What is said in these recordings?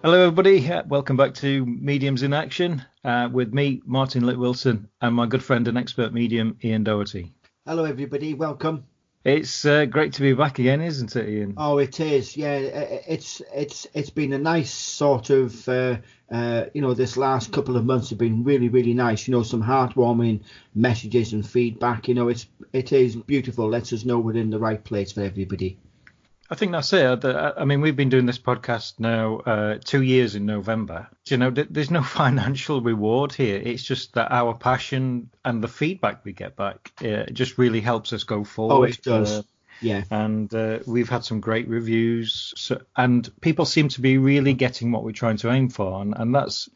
Hello, everybody. Welcome back to Mediums in Action with me, Martin Litt-Wilson, and my good friend and expert medium, Ian Doherty. Hello, everybody. Welcome. It's great to be back again, isn't it, Ian? Oh, it is. Yeah, it's been a nice sort of this last couple of months have been really, really nice. Some heartwarming messages and feedback. It is beautiful. Lets us know we're in the right place for everybody. I think that's it. I mean, we've been doing this podcast now 2 years in November. There's no financial reward here. It's just that our passion and the feedback we get back just really helps us go forward. Oh, it does. Yeah. And we've had some great reviews, and people seem to be really getting what we're trying to aim for. And that's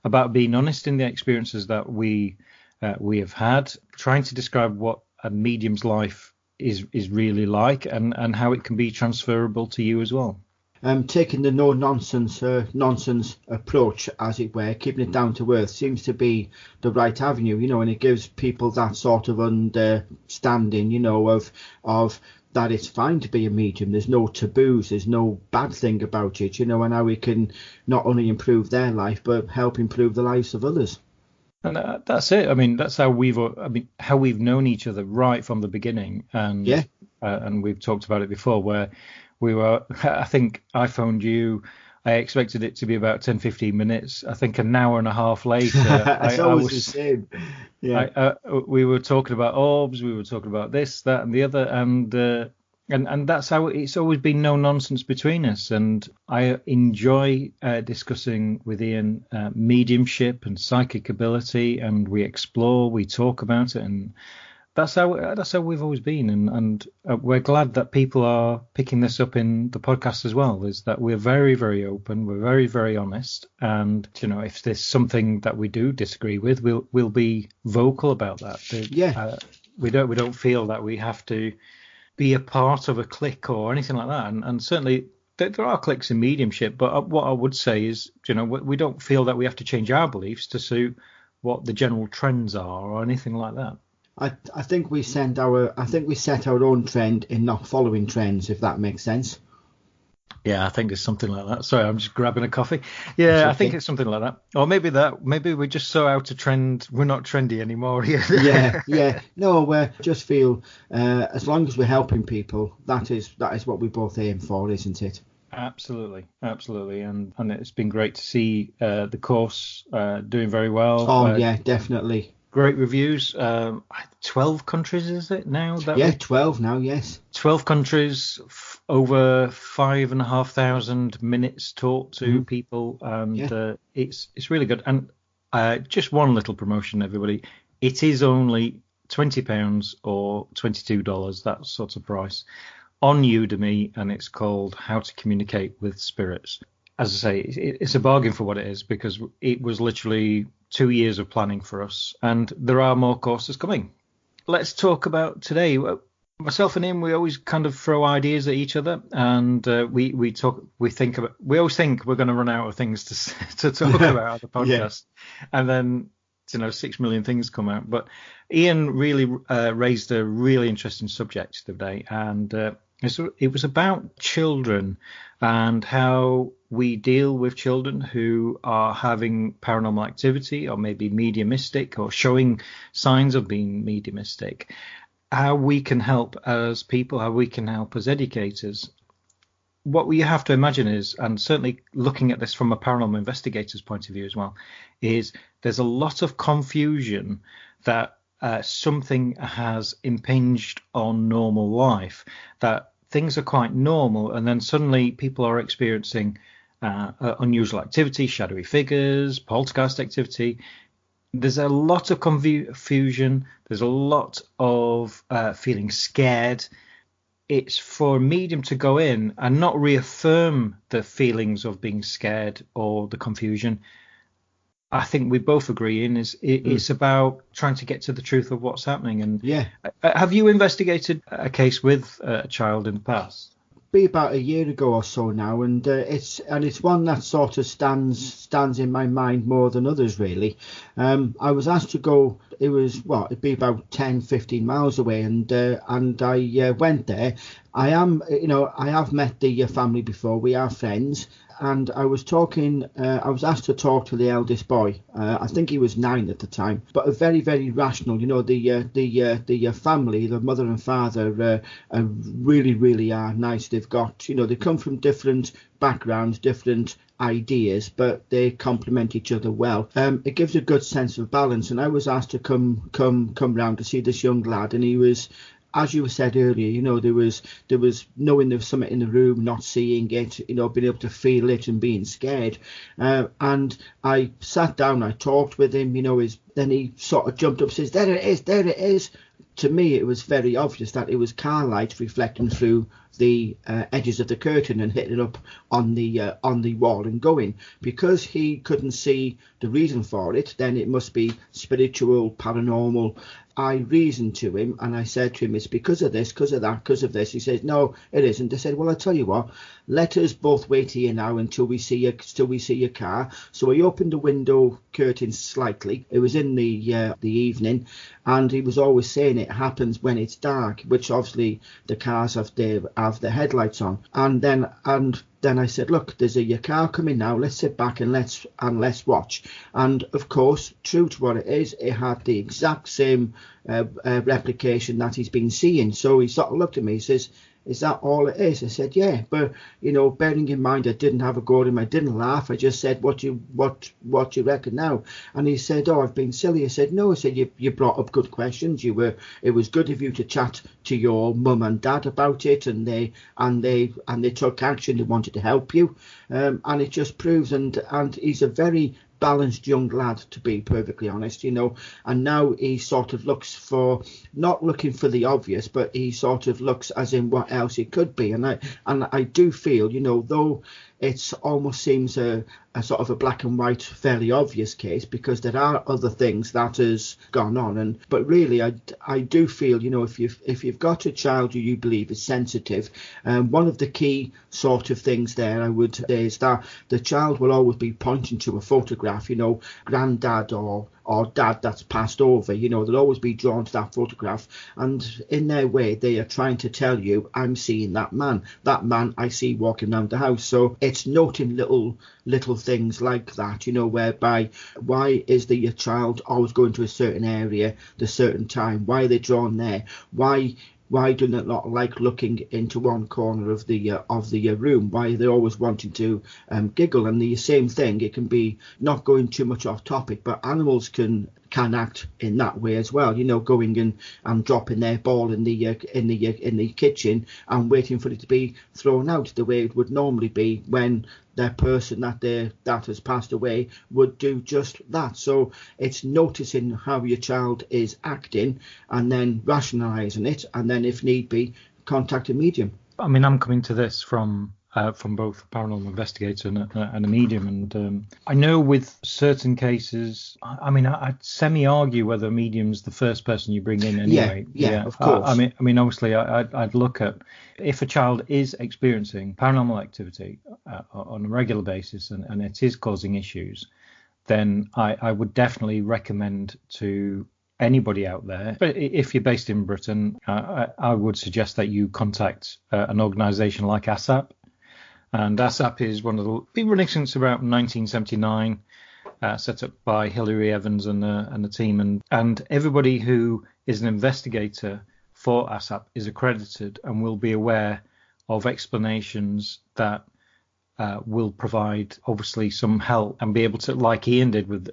about being honest in the experiences that we have had, trying to describe what a medium's life is really like and how it can be transferable to you as well. Taking the no nonsense approach, as it were, keeping it down to earth seems to be the right avenue, and it gives people that sort of understanding, of that it's fine to be a medium. There's no taboos, there's no bad thing about it, and how we can not only improve their life but help improve the lives of others. And that's it. I mean, that's how we've known each other right from the beginning. And yeah. And we've talked about it before, where we were. I think I phoned you. I expected it to be about 10-15 minutes. I think an hour and a half later, it's always the same. Yeah. We were talking about orbs. We were talking about this, that, and the other, and that's how it's always been no nonsense between us. And I enjoy discussing with Ian mediumship and psychic ability, and we explore, we talk about it, and that's how we've always been. And we're glad that people are picking this up in the podcast as well. Is that we're very, very open, we're very, very honest, and if there's something that we do disagree with, we'll be vocal about that. We don't feel that we have to be a part of a clique or anything like that, and certainly there are cliques in mediumship, but what I would say is we don't feel that we have to change our beliefs to suit what the general trends are or anything like that. I think we set our own trend in not following trends, if that makes sense. Yeah, I think it's something like that. Sorry, I'm just grabbing a coffee. Yeah, okay. I think it's something like that. Or maybe we're just so out of trend, we're not trendy anymore. Yeah. No, we just feel as long as we're helping people, that is what we both aim for, isn't it? Absolutely. And it's been great to see the course doing very well. Oh, yeah, definitely. Great reviews. 12 countries, is it now? 12 now, yes. 12 countries, over 5,500 minutes taught to people, and it's really good. And just one little promotion, everybody. It is only £20 or $22, that sort of price, on Udemy, and it's called How to Communicate with Spirits. As I say, it's a bargain for what it is, because it was literally 2 years of planning for us, and there are more courses coming. Let's talk about today. Myself and him, we always kind of throw ideas at each other, and we always think we're going to run out of things to talk about on the podcast, and then 6 million things come out. But Ian really raised a really interesting subject today, and it was about children and how we deal with children who are having paranormal activity or maybe mediumistic or showing signs of being mediumistic. How we can help as people, how we can help as educators. What we have to imagine is, and certainly looking at this from a paranormal investigator's point of view as well, is there's a lot of confusion that something has impinged on normal life, that things are quite normal, and then suddenly people are experiencing unusual activity, shadowy figures, poltergeist activity. There's a lot of confusion. There's a lot of feeling scared. It's for a medium to go in and not reaffirm the feelings of being scared or the confusion. I think we both agree it's about trying to get to the truth of what's happening. And have you investigated a case with a child in the past? Be about a year ago or so now, and it's one that sort of stands in my mind more than others, really. I was asked to go. It'd be about 10-15 miles away, and I went there. I have met the family before. We are friends, and I was talking. I was asked to talk to the eldest boy. I think he was 9 at the time, but a very, very rational. The family, the mother and father, really, really are nice. They've got, they come from different backgrounds, different ideas, but they complement each other well. It gives a good sense of balance. And I was asked to come round to see this young lad, and he was, as you said earlier, there was knowing there was something in the room, not seeing it, being able to feel it and being scared. And I sat down, I talked with him, then he sort of jumped up and says, there it is, there it is. To me, it was very obvious that it was car light reflecting through the edges of the curtain and hitting up on the wall and going. Because he couldn't see the reason for it, then it must be spiritual, paranormal. I reasoned to him and I said to him, it's because of this, because of that, because of this. He says, no, it isn't. I said, well, I'll tell you what, let us both wait here now until we see your car. So I opened the window curtains slightly. It was in the evening, and he was always saying it happens when it's dark, which obviously the cars have the headlights on. And then I said, look, there's your car coming now. Let's sit back and let's watch. And of course, true to what it is, it had the exact same replication that he's been seeing. So he sort of looked at me. He says, is that all it is? I said, yeah, but bearing in mind I didn't have a go at him, I didn't laugh, I just said, what you reckon now? And he said, oh, I've been silly. I said, no. I said, you brought up good questions. It was good of you to chat to your mum and dad about it, and they took action. They wanted to help you, and it just proves. And he's a very balanced young lad, to be perfectly honest, and now he sort of looks for, not looking for the obvious, but he sort of looks as in what else it could be. And I do feel, though it almost seems a sort of a black and white, fairly obvious case, because there are other things that has gone on. But really, I do feel, if you've got a child who you believe is sensitive, one of the key sort of things there I would say is that the child will always be pointing to a photograph, granddad or dad that's passed over, they'll always be drawn to that photograph, and in their way they are trying to tell you, I'm seeing that man I see walking around the house. So it's noting little things like that, whereby, why is your child always going to a certain area, the certain time, why are they drawn there, why do they not like looking into one corner of the room? Why are they always wanting to giggle? And the same thing, it can be, not going too much off topic, but animals can act in that way as well. Going and dropping their ball in the kitchen and waiting for it to be thrown out, the way it would normally be when their person that has passed away would do just that. So it's noticing how your child is acting and then rationalising it, and then if need be, contact a medium. I mean, I'm coming to this from both a paranormal investigator and a medium, and I know with certain cases, I mean, I'd semi-argue whether a medium's the first person you bring in anyway. Yeah, of course. I mean, obviously, I'd look at, if a child is experiencing paranormal activity on a regular basis and it is causing issues, then I would definitely recommend to anybody out there, but if you're based in Britain, I would suggest that you contact an organisation like ASAP. And ASAP is one of the, been running since about 1979, set up by Hilary Evans and the team. And everybody who is an investigator for ASAP is accredited and will be aware of explanations that will provide obviously some help, and be able to, like Ian did with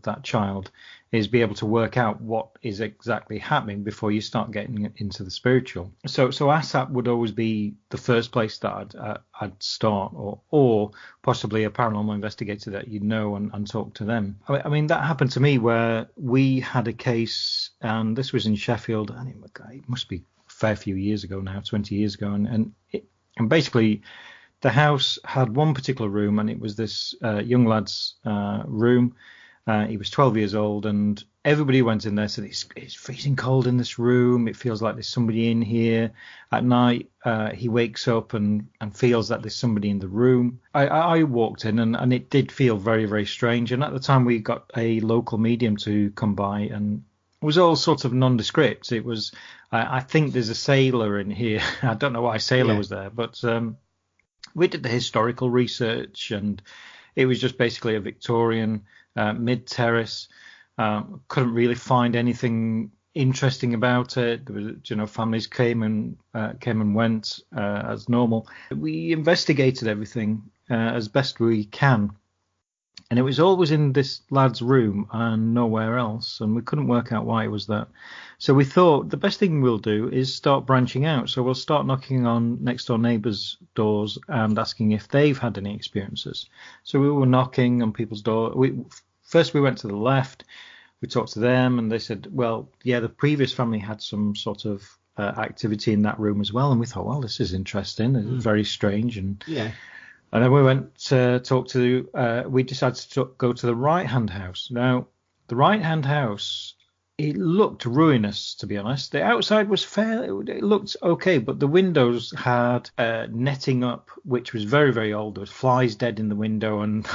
that child, is be able to work out what is exactly happening before you start getting into the spiritual. So ASAP would always be the first place that I'd start, or possibly a paranormal investigator that you know and talk to them. I mean, that happened to me where we had a case, and this was in Sheffield, and it must be a fair few years ago now, 20 years ago, and basically the house had one particular room, and it was this young lad's room. He was 12 years old, and everybody went in there said, it's freezing cold in this room. It feels like there's somebody in here. At night, he wakes up and feels that there's somebody in the room. I walked in, and it did feel very, very strange. And at the time, we got a local medium to come by, and it was all sort of nondescript. It was, I think there's a sailor in here. I don't know why a sailor was there, but we did the historical research, and it was just basically a Victorian mid-terrace. Couldn't really find anything interesting about it. There was, families came and went as normal. We investigated everything as best we can, and it was always in this lad's room and nowhere else, and we couldn't work out why it was that. So we thought the best thing we'll do is start branching out. So we'll start knocking on next door neighbours' doors and asking if they've had any experiences. So we were knocking on people's door. First we went to the left. We talked to them, and they said, well, yeah, the previous family had some sort of activity in that room as well. And we thought, well, this is interesting. It's very strange. And then we went to talk to, we decided to go to the right-hand house. Now, the right-hand house, it looked ruinous, to be honest. The outside was fair. It looked okay, but the windows had netting up, which was very, very old. There was flies dead in the window, and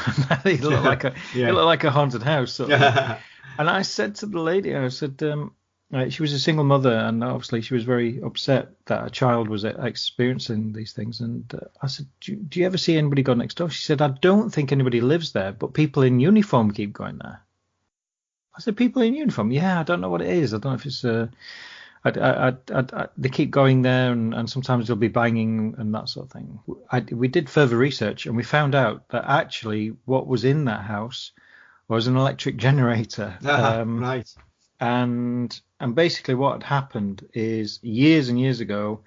it looked like a haunted house. Sort of. And I said to the lady, I said, she was a single mother, and obviously she was very upset that a child was experiencing these things. And I said, do you ever see anybody go next door? She said, I don't think anybody lives there, but people in uniform keep going there. I said, people in uniform? Yeah, I don't know what it is. I don't know if it's they keep going there, and sometimes they'll be banging and that sort of thing. We did further research, and we found out that actually what was in that house was an electric generator. Right. And basically what had happened is years and years ago,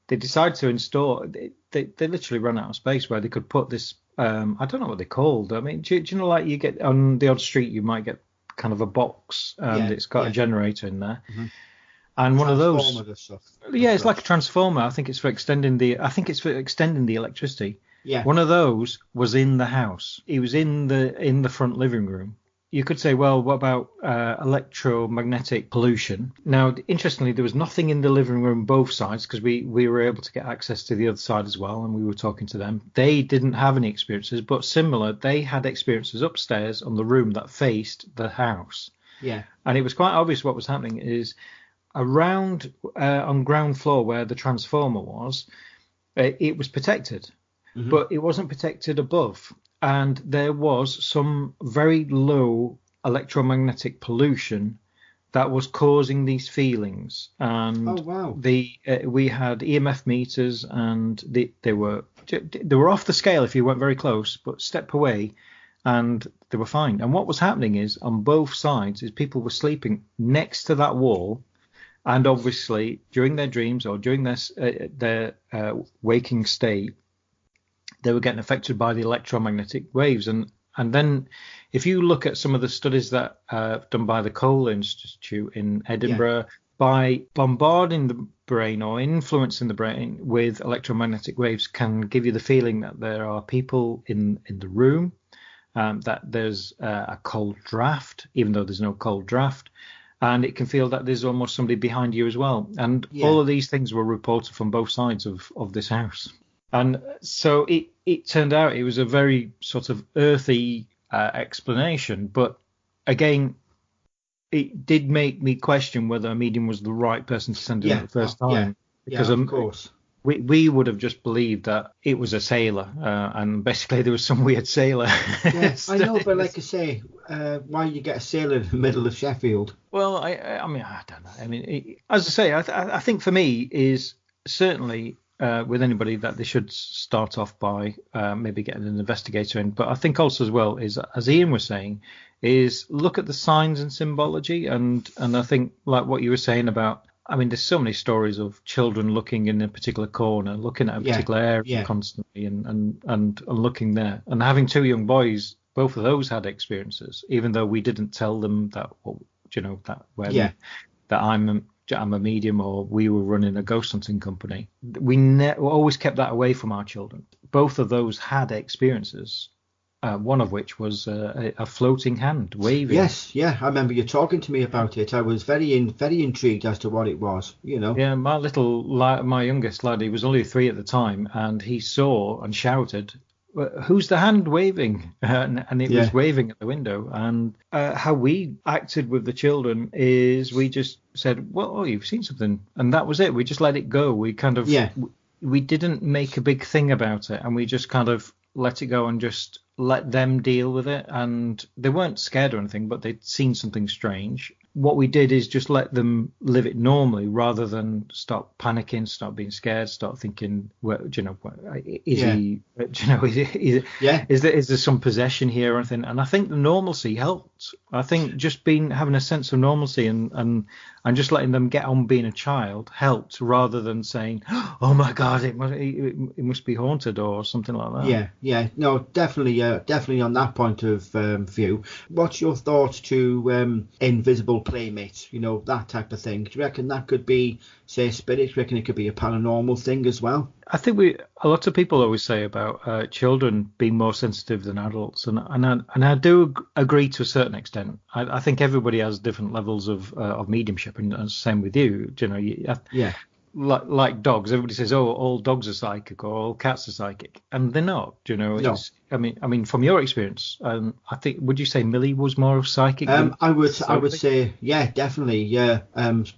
they decided to install. They literally ran out of space where they could put this. I don't know what they're called. I mean, do you know, like you get on the odd street, you might get kind of a box, and it's got a generator in there. Mm-hmm. And one of those, it's like a transformer. I think it's for extending the electricity. Yeah. One of those was in the house. It was in the front living room. You could say, well, what about electromagnetic pollution? Now, interestingly, there was nothing in the living room both sides, because we were able to get access to the other side as well, and we were talking to them. They didn't have any experiences, but similar, they had experiences upstairs on the room that faced the house. Yeah. And it was quite obvious what was happening is around on ground floor where the transformer was, it was protected, but it wasn't protected above. And there was some very low electromagnetic pollution that was causing these feelings. And we had EMF meters, and they were off the scale if you went very close, but step away, and they were fine. And what was happening is on both sides is people were sleeping next to that wall, and obviously during their dreams or during their waking state, they were getting affected by the electromagnetic waves. And then if you look at some of the studies that done by the Cole Institute in Edinburgh, by bombarding the brain or influencing the brain with electromagnetic waves can give you the feeling that there are people in the room, that there's a cold draft, even though there's no cold draft. And it can feel that there's almost somebody behind you as well. And all of these things were reported from both sides of this house. And so it turned out it was a very sort of earthy explanation. But again, it did make me question whether a medium was the right person to send in at the first time. Yeah, because of course. We would have just believed that it was a sailor, and basically there was some weird sailor. Yes, I know, but like I say, why you get a sailor in the middle of Sheffield? Well, I mean, I don't know. I mean, as I say, I think for me is certainly with anybody that they should start off by maybe getting an investigator in. But I think also as well is, as Ian was saying, is look at the signs and symbology, and I think like what you were saying about. I mean, there's so many stories of children looking in a particular corner, looking at a particular area constantly, and looking there. And having two young boys, both of those had experiences, even though we didn't tell them that, that I'm a medium or we were running a ghost hunting company. We always kept that away from our children. Both of those had experiences. One of which was a floating hand waving. Yes, I remember you talking to me about it. I was very intrigued as to what it was, Yeah, my youngest lad, he was only 3 at the time, and he saw and shouted, "Who's the hand waving?" And it was waving at the window. And how we acted with the children is we just said, "Well, you've seen something," and that was it. We just let it go. We kind of we didn't make a big thing about it, and we just kind of let it go and just let them deal with it. And they weren't scared or anything, but they'd seen something strange. What we did is just let them live it normally, rather than start panicking, start being scared, start thinking, well, is he, is there some possession here or anything? And I think the normalcy helped. I think just having a sense of normalcy and just letting them get on being a child helped, rather than saying, oh my God, it must be haunted or something like that. Yeah, no, definitely on that point of view. What's your thoughts to invisible playmates, that type of thing? Do you reckon that could be, say, spirits? Do you reckon it could be a paranormal thing as well? I think a lot of people always say about children being more sensitive than adults, and I do agree to a certain extent. I think everybody has different levels of mediumship, and same with you. Like dogs, everybody says, oh, all dogs are psychic or all cats are psychic, and they're not. No. I mean, from your experience, I think, would you say Millie was more psychic? I would say, yeah, definitely, yeah.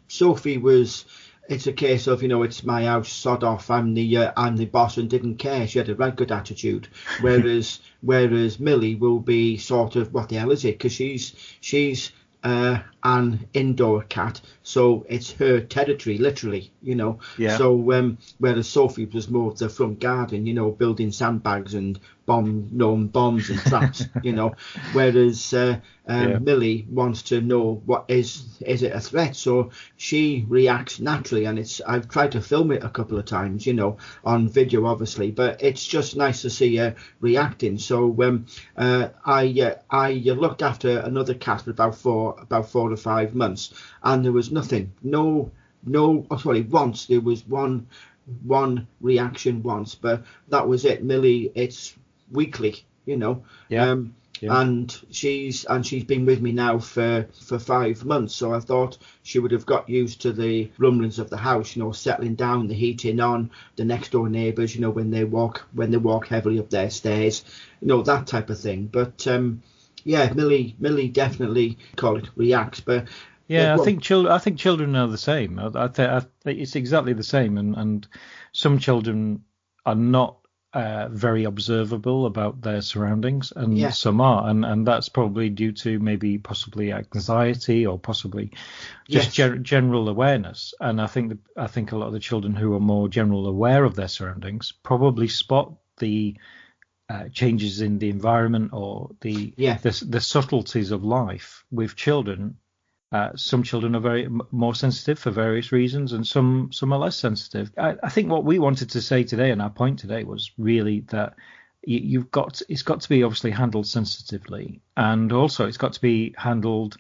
Sophie was. It's a case of, it's my house, sod off. I'm the boss, and didn't care. She had a right good attitude. Whereas Millie will be sort of, what the hell is it? Because she's an indoor cat, so it's her territory, literally, Yeah. So whereas Sophie was more of the front garden, building sandbags and bombs and traps, whereas Millie wants to know, what is it a threat? So she reacts naturally, and I've tried to film it a couple of times, on video obviously, but it's just nice to see her reacting. So I looked after another cat for about 4 to 5 months, and there was nothing. Once there was one reaction once, but that was it. Millie, it's weekly, and she's been with me now for 5 months. So I thought she would have got used to the rumblings of the house, settling down, the heating on, the next door neighbours, when they walk heavily up their stairs, that type of thing. But Millie definitely, call it, reacts. But yeah, I think children are the same. I think it's exactly the same, and some children are not very observable about their surroundings, and some are, and that's probably due to possibly anxiety, or possibly just general awareness. And I think a lot of the children who are more general aware of their surroundings probably spot the changes in the environment, or the subtleties of life with children. Some children are very more sensitive for various reasons, and some are less sensitive. I think what we wanted to say today, and our point today, was really that it's got to be obviously handled sensitively, and also it's got to be handled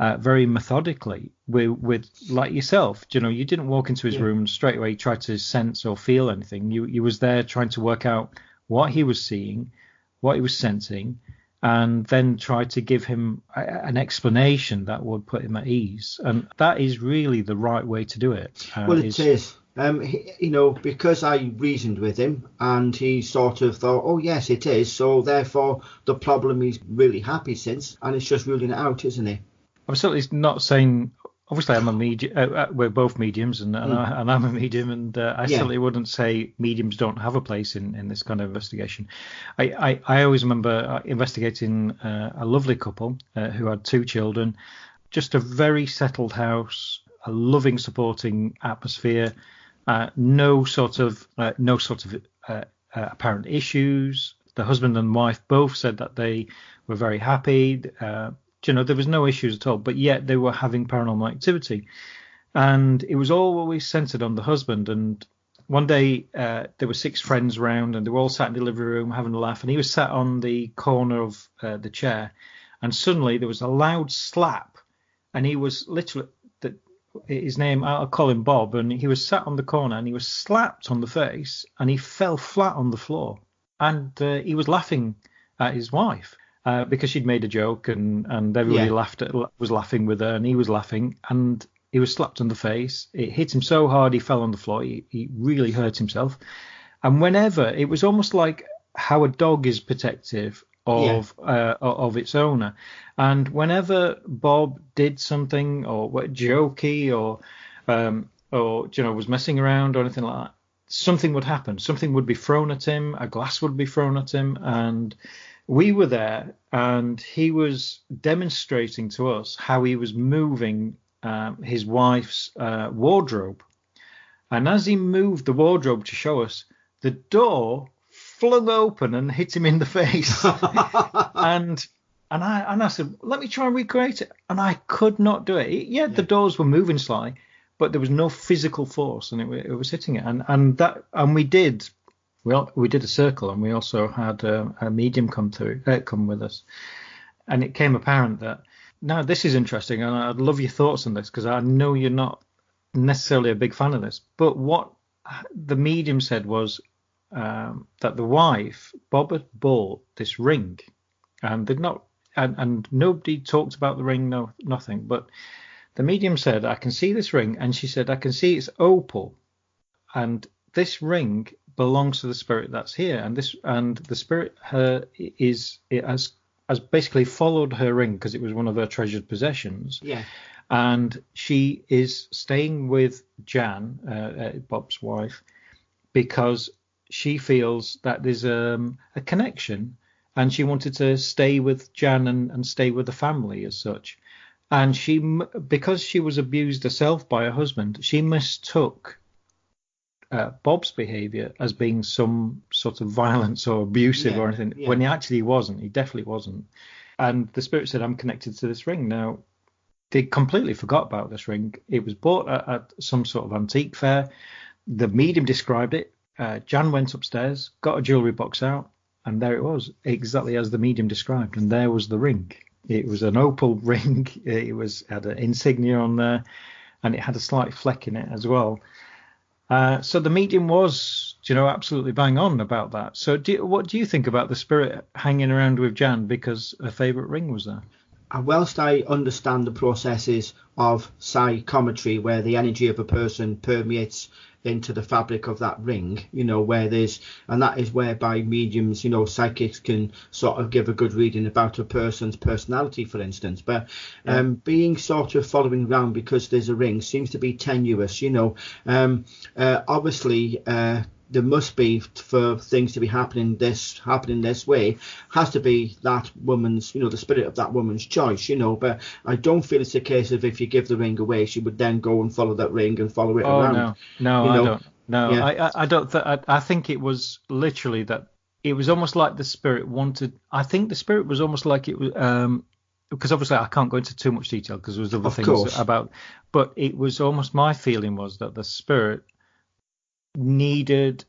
very methodically. With like yourself, you didn't walk into his room straight away, try to sense or feel anything. You was there trying to work out what he was seeing, what he was sensing, and then try to give him an explanation that would put him at ease. And that is really the right way to do it. It is. Because I reasoned with him, and he sort of thought, oh, yes, it is. So therefore, the problem he's really happy since, and it's just ruling it out, isn't it? I'm certainly not saying... Obviously, I'm a medium. We're both mediums, and I'm a medium, and I certainly wouldn't say mediums don't have a place in this kind of investigation. I always remember investigating a lovely couple who had 2 children, just a very settled house, a loving, supporting atmosphere, no sort of apparent issues. The husband and wife both said that they were very happy. There was no issues at all, but yet they were having paranormal activity, and it was always centered on the husband. And one day there were 6 friends around, and they were all sat in the living room having a laugh, and he was sat on the corner of the chair, and suddenly there was a loud slap, and he was literally, his name, I'll call him Bob, and he was sat on the corner, and he was slapped on the face, and he fell flat on the floor, and he was laughing at his wife. Because she'd made a joke, and everybody was laughing with her, and he was laughing, and he was slapped on the face. It hit him so hard he fell on the floor. He really hurt himself. And whenever, it was almost like how a dog is protective of its owner. And whenever Bob did something or jokey or was messing around or anything like that, something would happen. Something would be thrown at him. A glass would be thrown at him. And we were there, and he was demonstrating to us how he was moving his wife's wardrobe. And as he moved the wardrobe to show us, the door flung open and hit him in the face. and I said, let me try and recreate it. And I could not do it. Yeah, the doors were moving slightly, but there was no physical force, and it was hitting it. And we did a circle, and we also had a medium come with us. And it came apparent that, now this is interesting, and I'd love your thoughts on this, because I know you're not necessarily a big fan of this, but what the medium said was that the wife, Bob, had bought this ring, and did not, and nobody talked about the ring, nothing. But the medium said, I can see this ring, and she said, I can see it's opal, and this ring belongs to the spirit that's here, and the spirit has basically followed her ring because it was one of her treasured possessions. Yeah. And she is staying with Jan, Bob's wife, because she feels that there's a connection, and she wanted to stay with Jan and stay with the family as such. And because she was abused herself by her husband, she mistook Bob's behaviour as being some sort of violence or abusive or anything, when he actually wasn't. He definitely wasn't. And the spirit said, I'm connected to this ring. Now, they completely forgot about this ring. It was bought at some sort of antique fair. The medium described it. Jan went upstairs, got a jewellery box out, and there it was, exactly as the medium described. And there was the ring. It was an opal ring. It had an insignia on there, and it had a slight fleck in it as well. So the medium was, absolutely bang on about that. So what do you think about the spirit hanging around with Jan because her favourite ring was there? Whilst I understand the processes of psychometry, where the energy of a person permeates into the fabric of that ring, and that is whereby mediums, psychics can sort of give a good reading about a person's personality, for instance. But being sort of following around because there's a ring seems to be tenuous, obviously. There must be, for things to be happening this way, has to be that woman's, the spirit of that woman's choice, But I don't feel it's a case of if you give the ring away, she would then go and follow that ring and follow it around. No, I don't. No, yeah. I don't. I think it was literally that. It was almost like the spirit wanted. I think the spirit was almost like it was. Because obviously I can't go into too much detail because there was other things about. But it was almost, my feeling was that the spirit needed,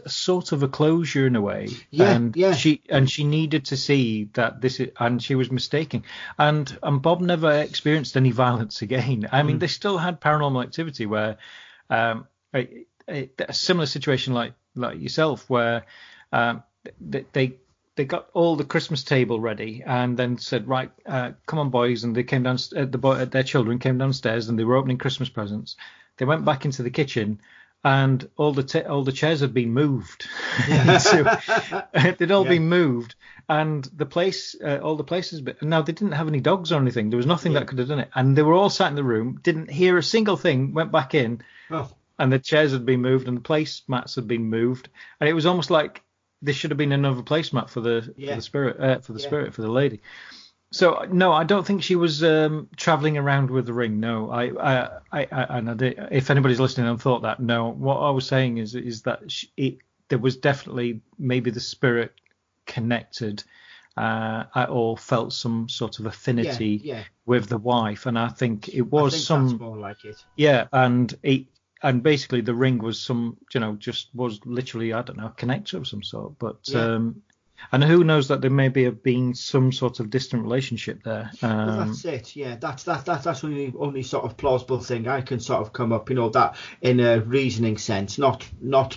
sort of a closure in a way. She needed to see that this is, and she was mistaken. And Bob never experienced any violence again. They still had Paranormal Activity where a similar situation like yourself, where they got all the Christmas table ready and then said, right, come on boys, and they came down. Their children came downstairs and they were opening Christmas presents. They went back into the kitchen, and all the chairs had been moved. They'd all been moved, and the place, all the places. Now they didn't have any dogs or anything. There was nothing that could have done it, and they were all sat in the room, didn't hear a single thing. Went back in, and the chairs had been moved, and the placemats had been moved, and it was almost like there should have been another placemat for the spirit, for the lady. So no, I don't think she was traveling around with the ring. No, if anybody's listening and thought that, no, what I was saying is that there was definitely maybe the spirit connected, or felt some sort of affinity with the wife, and I think it was that's more like it. Yeah, and basically the ring was just was literally, I don't know, a connector of some sort, but. And who knows that there may have been some sort of distant relationship there. Well, that's it. Yeah, that's only sort of plausible thing I can sort of come up. That in a reasoning sense, not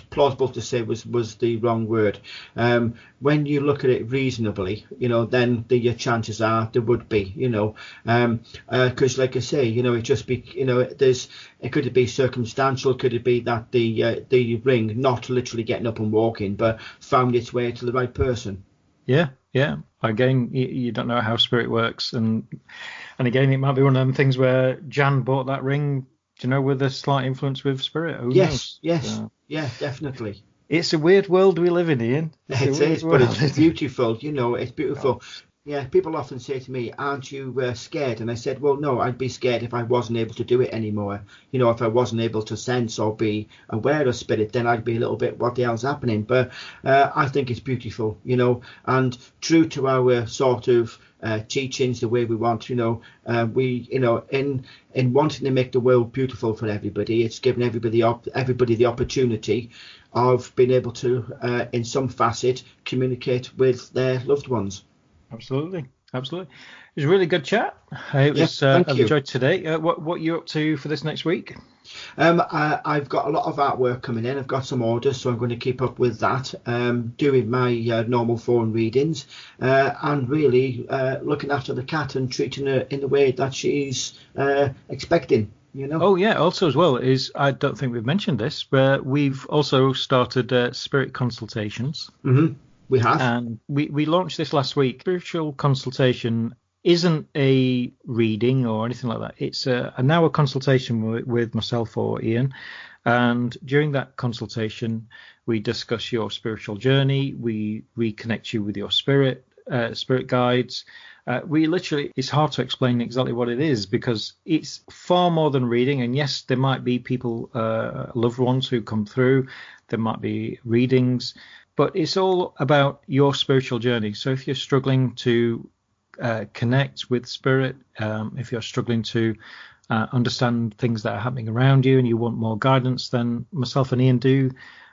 plausible to say was the wrong word. When you look at it reasonably, then your chances are there would be. Because like I say, it just be, it could be circumstantial. Could it be that the ring not literally getting up and walking, but found its way to the right person? Yeah. Again, you don't know how spirit works, and again, it might be one of them things where Jan bought that ring you know, with a slight influence with spirit. Who Yes, knows? yes, yeah, definitely. It's a weird world we live in, Ian. It is, but it's beautiful. You know, it's beautiful. Yeah, people often say to me, "Aren't you scared?" And I said, "Well, no, I'd be scared if I wasn't able to do it anymore. You know, if I wasn't able to sense or be aware of spirit, then I'd be a little bit, what the hell's happening?" But I think it's beautiful, you know, and true to our sort of teachings, the way we want. You know, we, you know, in wanting to make the world beautiful for everybody, it's given everybody the opportunity of being able to, in some facet, communicate with their loved ones. Absolutely. It was a really good chat. I've enjoyed today. What you up to for this next week? I've got a lot of artwork coming in. I've got some orders, so I'm going to keep up with that. Doing my normal phone readings, and really looking after the cat and treating her in the way that she's expecting. You know. Oh yeah. Also as well is, I don't think we've mentioned this, but we've also started Spirit Consultations. Mm-hmm. We have. And we launched this last week. Spiritual consultation isn't a reading or anything like that. It's an hour consultation with myself or Ian. And during that consultation, we discuss your spiritual journey. We reconnect you with your spirit guides. It's hard to explain exactly what it is, because it's far more than reading. And yes, there might be people, loved ones who come through. There might be readings. But it's all about your spiritual journey. So if you're struggling to connect with spirit, if you're struggling to understand things that are happening around you and you want more guidance, then myself and Ian do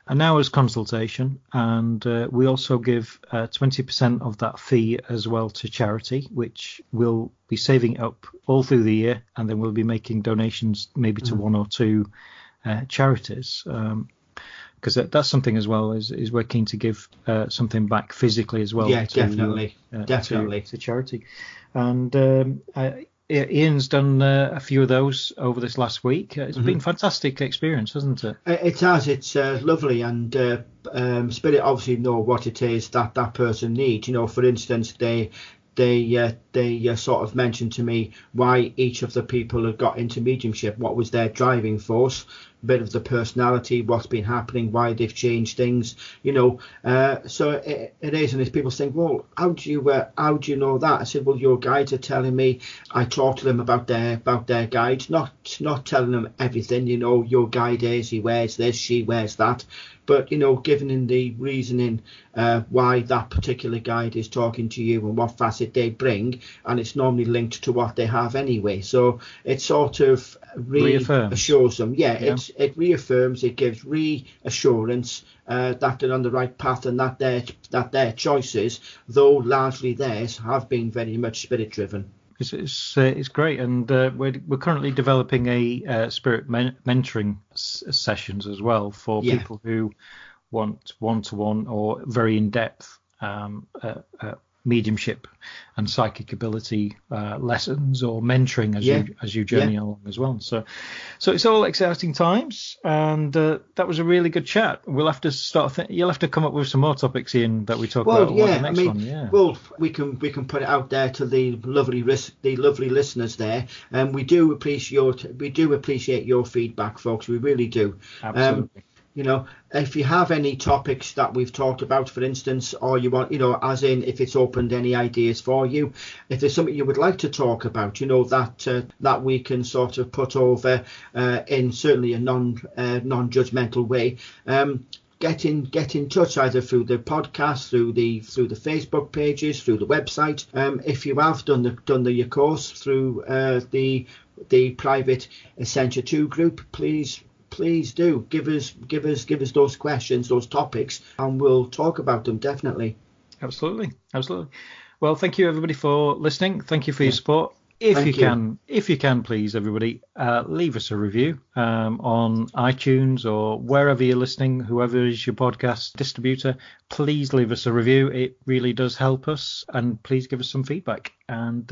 an hour's consultation. And we also give 20% of that fee as well to charity, which we'll be saving up all through the year. And then we'll be making donations maybe to one or two charities. Because that's something as well, is we're keen to give something back physically as well. Yeah, definitely. To charity. And Ian's done a few of those over this last week. It's been a fantastic experience, hasn't it? It has. It's lovely. And Spirit obviously know what it is that person needs. You know, for instance, they sort of mentioned to me why each of the people had got into mediumship, what was their driving force, a bit of the personality, what's been happening, why they've changed things, you know. So it is, and as people think, well, how do you know that? I said, well, your guides are telling me. I talk to them about their guides, not telling them everything. You know, your guide is, he wears this, she wears that. But, you know, giving the reasoning why that particular guide is talking to you and what facet they bring, and it's normally linked to what they have anyway. So it sort of reassures them. Yeah. It reaffirms, it gives reassurance that they're on the right path, and that their choices, though largely theirs, have been very much spirit driven. It's great, and we're currently developing a spirit mentoring sessions as well for people who want one-to-one or very in-depth mediumship and psychic ability lessons or mentoring as you journey along as well. So it's all exciting times, and that was a really good chat. We'll have to you'll have to come up with some more topics, Ian, that we talk about on the next one. Yeah. Well, we can put it out there to the lovely listeners there, and we do appreciate your feedback, folks. We really do. Absolutely. You know, if you have any topics that we've talked about, for instance, or you want, you know, as in if it's opened any ideas for you, if there's something you would like to talk about, you know, that we can sort of put over in certainly a non-judgmental way, get in touch either through the podcast, through the Facebook pages, through the website. If you have done your course through the private Essentia 2 group, please do give us those questions, those topics, and we'll talk about them definitely. Absolutely. Well, thank you everybody for listening. Thank you for your support. If you can, please, everybody, leave us a review on iTunes or wherever you're listening, whoever is your podcast distributor. Please leave us a review. It really does help us, and please give us some feedback. And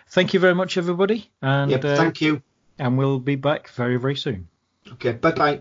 thank you very much, everybody. And thank you. And we'll be back very, very soon. Okay, bye-bye.